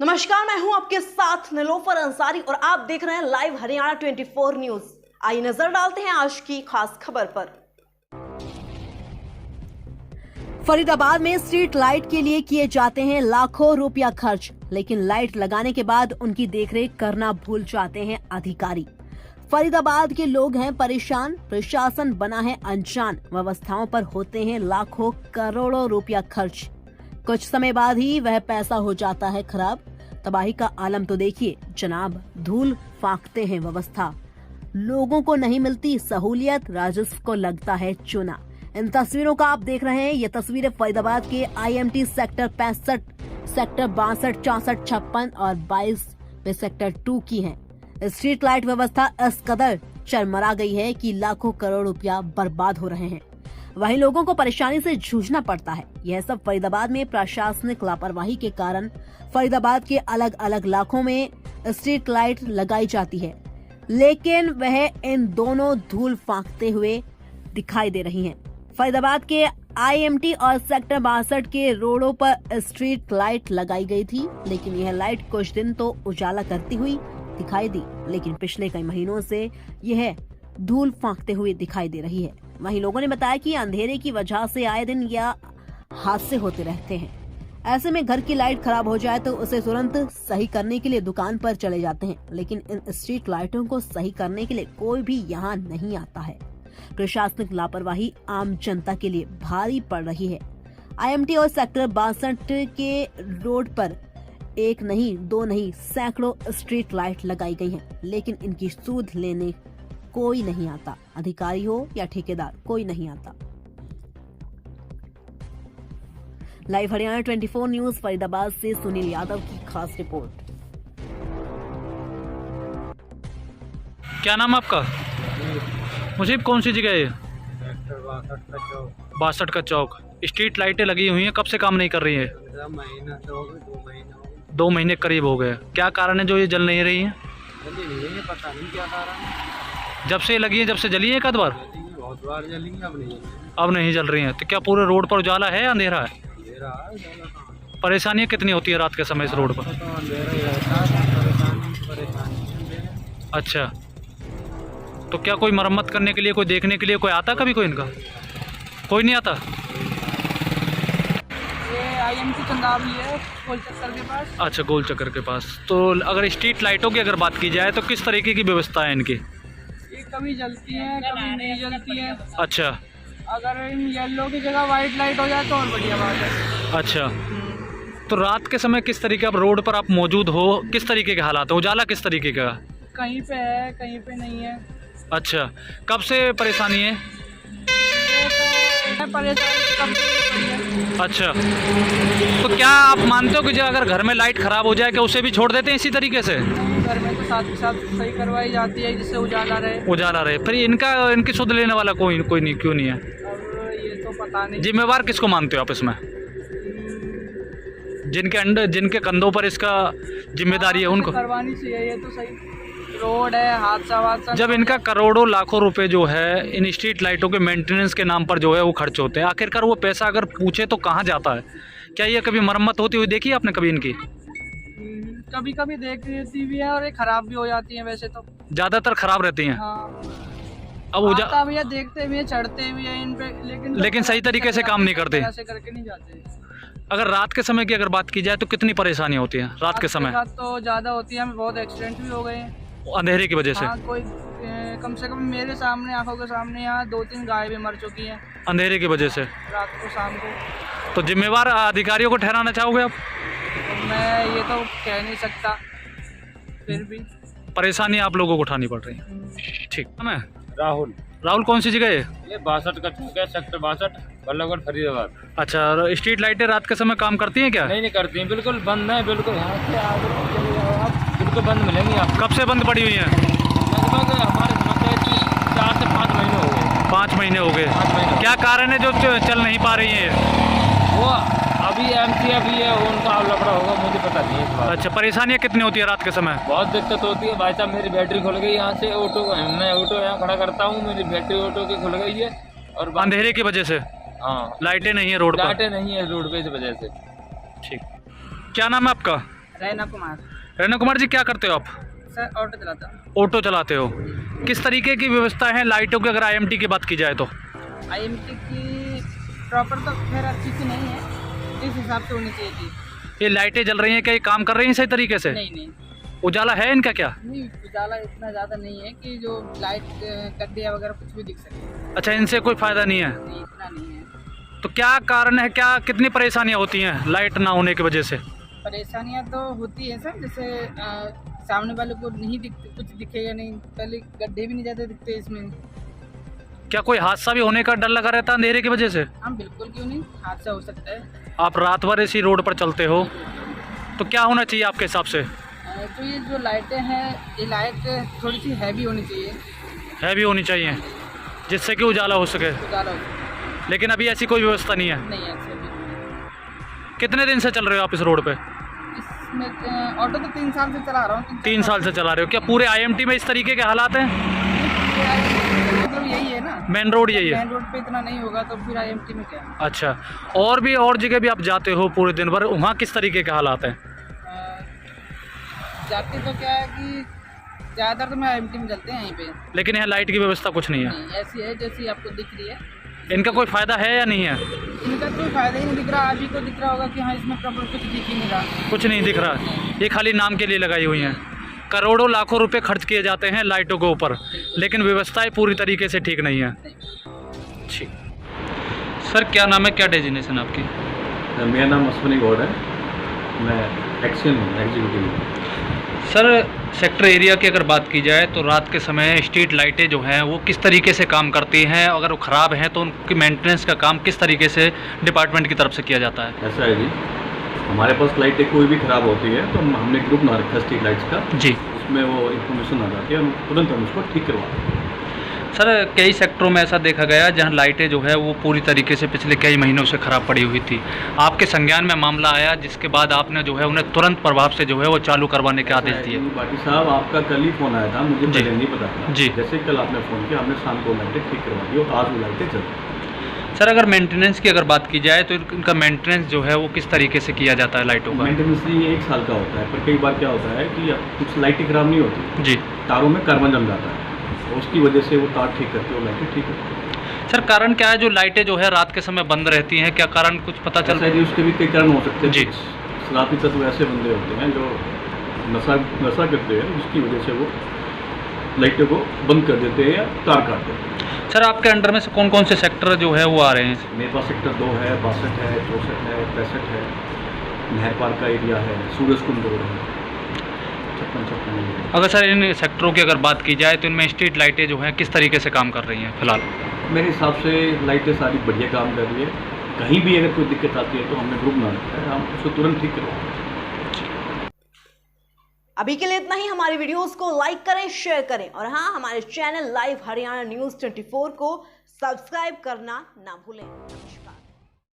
नमस्कार, मैं हूं आपके साथ निलोफर अंसारी और आप देख रहे हैं लाइव हरियाणा 24 न्यूज। आइए नजर डालते हैं आज की खास खबर पर। फरीदाबाद में स्ट्रीट लाइट के लिए किए जाते हैं लाखों रुपया खर्च, लेकिन लाइट लगाने के बाद उनकी देखरेख करना भूल जाते हैं अधिकारी। फरीदाबाद के लोग हैं परेशान, प्रशासन बना है अनजान, व्यवस्थाओं पर होते हैं लाखों करोड़ों रुपया खर्च। कुछ समय बाद ही वह पैसा हो जाता है खराब। तबाही का आलम तो देखिए जनाब, धूल फांकते हैं व्यवस्था, लोगों को नहीं मिलती सहूलियत, राजस्व को लगता है चूना। इन तस्वीरों का आप देख रहे हैं, ये तस्वीरें फरीदाबाद के IMT सेक्टर 65, सेक्टर 62, 64, 56 और 22 में सेक्टर 2 की हैं। स्ट्रीट लाइट व्यवस्था इस कदर चरमरा गई है कि लाखों करोड़ रुपया बर्बाद हो रहे हैं, वहीं लोगों को परेशानी से जूझना पड़ता है। यह सब फरीदाबाद में प्रशासनिक लापरवाही के कारण फरीदाबाद के अलग अलग इलाकों में स्ट्रीट लाइट लगाई जाती है, लेकिन वह इन दोनों धूल फांकते हुए दिखाई दे रही हैं। फरीदाबाद के IMT और सेक्टर 62 के रोडों पर स्ट्रीट लाइट लगाई गई थी, लेकिन यह लाइट कुछ दिन तो उजाला करती हुई दिखाई दी, लेकिन पिछले कई महीनों से यह धूल फांकते हुए दिखाई दे रही है। वहीं लोगों ने बताया कि अंधेरे की वजह से आए दिन यह हादसे होते रहते हैं। ऐसे में घर की लाइट खराब हो जाए तो उसे तुरंत सही करने के लिए दुकान पर चले जाते हैं, लेकिन इन स्ट्रीट लाइटों को सही करने के लिए कोई भी यहाँ नहीं आता है। प्रशासनिक लापरवाही आम जनता के लिए भारी पड़ रही है। IMT और सेक्टर 62 के रोड पर एक नहीं, दो नहीं, सैकड़ों स्ट्रीट लाइट लगाई गई हैं, लेकिन इनकी सूद लेने कोई नहीं आता। अधिकारी हो या ठेकेदार, कोई नहीं आता। लाइव हरियाणा 24 न्यूज फरीदाबाद से सुनील यादव की खास रिपोर्ट। क्या नाम आपका? मुझे कौन सी जगह है? 62 का चौक। स्ट्रीट लाइटें लगी हुई हैं, कब से काम नहीं कर रही है? 2 महीने करीब हो गए। क्या कारण है जो ये जल नहीं रही हैं? पता नहीं क्या कारण है। जब से लगी है, जब से जली है एक आध बार? बहुत बार जली, अब नहीं जल रही हैं। तो क्या पूरे रोड पर उजाला है या अंधेरा है? परेशानियाँ कितनी होती है रात के समय इस रोड पर? अच्छा, तो क्या कोई मरम्मत करने के लिए, कोई देखने के लिए कोई आता? कभी कोई इनका कोई नहीं आता? IMT चंदावली है, गोल चक्कर के पास। अच्छा, गोल चक्कर के पास। तो अगर स्ट्रीट लाइटों की अगर बात की जाए तो किस तरीके की व्यवस्था है इनकी? ये कभी जलती हैं, कभी नहीं जलती हैं। अच्छा, अगर इन येलो की जगह वाइट लाइट हो जाए तो और बढ़िया बात है। अच्छा, तो रात के समय किस तरीके आप रोड पर आप मौजूद हो, किस तरीके के हालात है? उजाला किस तरीके का? कहीं पे है, कहीं पे नहीं है। अच्छा, कब से परेशानी है? अच्छा, तो क्या आप मानते हो कि जो अगर घर में लाइट खराब हो जाए क्या उसे भी छोड़ देते हैं इसी तरीके से? घर में तो साथ के साथ सही करवाई जाती है जिससे उजाला रहे। उजाला रहे। फिर इनकी सुध लेने वाला कोई नहीं, क्यों नहीं है? अब ये तो पता नहीं। जिम्मेवार किसको मानते हो आप इसमें? जिनके कंधों पर इसका जिम्मेदारी है उनको करवानी चाहिए। ये तो सही रोड है, हादसा जब इनका करोड़ों लाखों रुपए जो है इन स्ट्रीट लाइटों के मेंटेनेंस के नाम पर जो है वो खर्च होते हैं, आखिरकार वो पैसा अगर पूछे तो कहाँ जाता है? क्या ये कभी मरम्मत होती हुई देखी है आपने कभी इनकी? कभी कभी देखती भी है और ये खराब भी हो जाती है। वैसे तो ज्यादातर खराब रहती हैं। हाँ, अब भी है, देखते भी है, चढ़ते भी है इन पे, लेकिन सही तरीके से काम नहीं करते। ऐसे करके नहीं जाते। अगर रात के समय की अगर बात की जाए तो कितनी परेशानी होती है रात के समय? तो ज्यादा होती है, हमें बहुत एक्सीडेंट भी हो गए हैं अंधेरे की वजह से। हाँ, कोई कम से कम मेरे सामने, आंखों के सामने यहाँ 2-3 गाय भी मर चुकी हैं अंधेरे की वजह से, रात को, शाम को। तो जिम्मेवार अधिकारियों को ठहराना चाहोगे आप? तो मैं ये तो कह नहीं सकता, फिर भी परेशानी आप लोगों को उठानी पड़ रही है। ठीक है। मैं राहुल कौन सी जगह है? ये 62 का चौक है, सेक्टर 62, बल्लभगढ़, फरीदाबाद। अच्छा, स्ट्रीट लाइटें रात के समय काम करती हैं क्या? नहीं करती हैं, बिल्कुल बंद है। बिल्कुल यहाँ से आप बिल्कुल बंद मिलेंगी आप। कब से बंद पड़ी हुई हैं? लगभग हमारे समझ 4 से 5 महीने हो गए। 5 महीने हो गए। क्या कारण है जो चल नहीं पा रही है? वो अभी MCF है, उनका लफड़ा होगा, मुझे पता नहीं है इस बात। अच्छा, परेशानियाँ कितनी होती है रात के समय? बहुत दिक्कत होती है भाई साहब। मेरी बैटरी खुल गई यहाँ से, मैं ऑटो यहाँ खड़ा करता हूँ, मेरी बैटरी ऑटो की खुल गई है। और अंधेरे की वजह से? हाँ, लाइटें नहीं है रोड पर? लाइटें नहीं है रोड पे, इस वजह से। ठीक। क्या नाम है आपका? रैना कुमार। रैना कुमार जी, क्या करते हो आप? सर ऑटो चलाता हूँ। ऑटो चलाते हो। किस तरीके की व्यवस्था है लाइटों की, अगर IMT की बात की जाए तो? IMT की प्रॉपर तो खैर अच्छी सी नहीं है, जिस हिसाब से होनी चाहिए थी। ये लाइटें जल रही हैं, क्या ये काम कर रही हैं सही तरीके से? नहीं उजाला है इनका क्या? नहीं, उजाला इतना ज़्यादा नहीं है कि जो लाइट गड्ढे वगैरह कुछ भी दिख सके। अच्छा, इनसे कोई फ़ायदा नहीं है? नहीं, इतना नहीं है। तो क्या कारण है, क्या कितनी परेशानियाँ होती हैं लाइट ना होने की वजह से? परेशानियाँ तो होती है सर, जैसे सामने वाले को नहीं दिखते, कुछ दिखेगा नहीं, पहले गड्ढे भी नहीं ज़्यादा दिखते इसमें। क्या कोई हादसा भी होने का डर लगा रहता है अंधेरे की वजह से? हम बिल्कुल क्यों नहीं, हादसा हो सकता है। आप रात भर इसी रोड पर चलते हो, तो क्या होना चाहिए आपके हिसाब से? तो ये जो लाइटें हैं, ये लाइट थोड़ी सी हैवी होनी चाहिए, हैवी होनी चाहिए जिससे कि उजाला हो सके, उजाला हो सकता लेकिन अभी ऐसी कोई व्यवस्था नहीं है। नहीं है ऐसे भी। कितने दिन से चल रहे हो आप इस रोड पे? इसमें ऑटो तो 3 साल से चला रहा हूँ। 3 साल से चला रहे हो। क्या पूरे IMT में इस तरीके के हालात हैं? मतलब यही है ना, मेन रोड यही है? मेन रोड पे इतना नहीं होगा तो फिर IMT में क्या। अच्छा, और जगह भी आप जाते हो पूरे दिन भर, वहाँ किस तरीके के हालात हैं? जाते तो क्या है कि ज़्यादातर तो मैं IMT में चलते हैं यहीं पे। लेकिन यहाँ लाइट की व्यवस्था कुछ नहीं है। नहीं, ऐसी है जैसी आपको दिख रही है। इनका कोई फ़ायदा है या नहीं है? इनका कोई फ़ायदा ही नहीं दिख रहा। आप ही को दिख रहा होगा कि हाँ इसमें प्रॉपर कुछ दिख ही नहीं रहा। कुछ नहीं दिख रहा, ये खाली नाम के लिए लगाई हुई हैं। करोड़ों लाखों रुपए खर्च किए जाते हैं लाइटों के ऊपर, लेकिन व्यवस्थाएं पूरी तरीके से ठीक नहीं है। ठीक सर, क्या नाम है, क्या डेजिग्नेशन आपकी? मेरा नाम अश्विनी गौड़ है, मैं action executive. Sir, sector area की अगर बात की जाए तो रात के समय स्ट्रीट लाइटें जो हैं वो किस तरीके से काम करती हैं? अगर वो ख़राब हैं तो उनकी मेंटेनेंस का काम किस तरीके से डिपार्टमेंट की तरफ से किया जाता है? ऐसा है जी, हमारे पास लाइटें कोई भी ख़राब होती है तो हमने ग्रुप बना रखा है स्ट्रीट लाइट्स का जी। उसमें वो इन्फॉर्मेशन आ जाती है, हम तुरंत हम उसको ठीक करवाते हैं। सर, कई सेक्टरों में ऐसा देखा गया जहां लाइटें जो है वो पूरी तरीके से पिछले कई महीनों से ख़राब पड़ी हुई थी, आपके संज्ञान में मामला आया जिसके बाद आपने जो है उन्हें तुरंत प्रभाव से जो है वो चालू करवाने के आदेश दिए? बाटी साहब, आपका कल ही फ़ोन आया था, मुझे जी। पहले नहीं पता था जी। जैसे कल आपने फ़ोन किया, हमने शाम को लाइटें ठीक करवा दी और आज वो लाइटें चल रही। सर, अगर मेंटेनेंस की अगर बात की जाए तो इनका मेंटेनेंस जो है वो किस तरीके से किया जाता है लाइटों का? मेंटेनेंस ये 1 साल का होता है, पर कई बार क्या होता है कि कुछ लाइटें ख़राब नहीं होती जी। तारों में कार्बन जम जाता है, तो उसकी वजह से वो तार ठीक करके वो लाइटें ठीक होती है। सर, कारण क्या है जो लाइटें जो है रात के समय बंद रहती हैं, क्या कारण कुछ पता चलता है जी? उसके भी कई कारण हो सकते हैं जी। कुछ शराबी तत्व ऐसे बंदे होते हैं जो नशा करते हैं, उसकी वजह से वो लाइटों को बंद कर देते हैं या तार काट देते हैं। सर, आपके अंडर में से कौन कौन से सेक्टर जो है वो आ रहे हैं? मेरे पास सेक्टर 2 है, 62 है, 64 है, 65 है, नहर पार्क का एरिया है, सूरज कुंड रोड है, 56 है। अगर सर इन सेक्टरों की अगर बात की जाए तो इनमें स्ट्रीट लाइटें जो हैं किस तरीके से काम कर रही हैं फिलहाल? मेरे हिसाब से लाइटें सारी बढ़िया काम कर रही है। कहीं भी अगर कोई दिक्कत आती है तो हमने ग्रुप बना रखा है, हम उसको तुरंत ठीक करवाते हैं। अभी के लिए इतना ही। हमारी वीडियोस को लाइक करें, शेयर करें और हाँ, हमारे चैनल लाइव हरियाणा न्यूज़ 24 को सब्सक्राइब करना ना भूलें।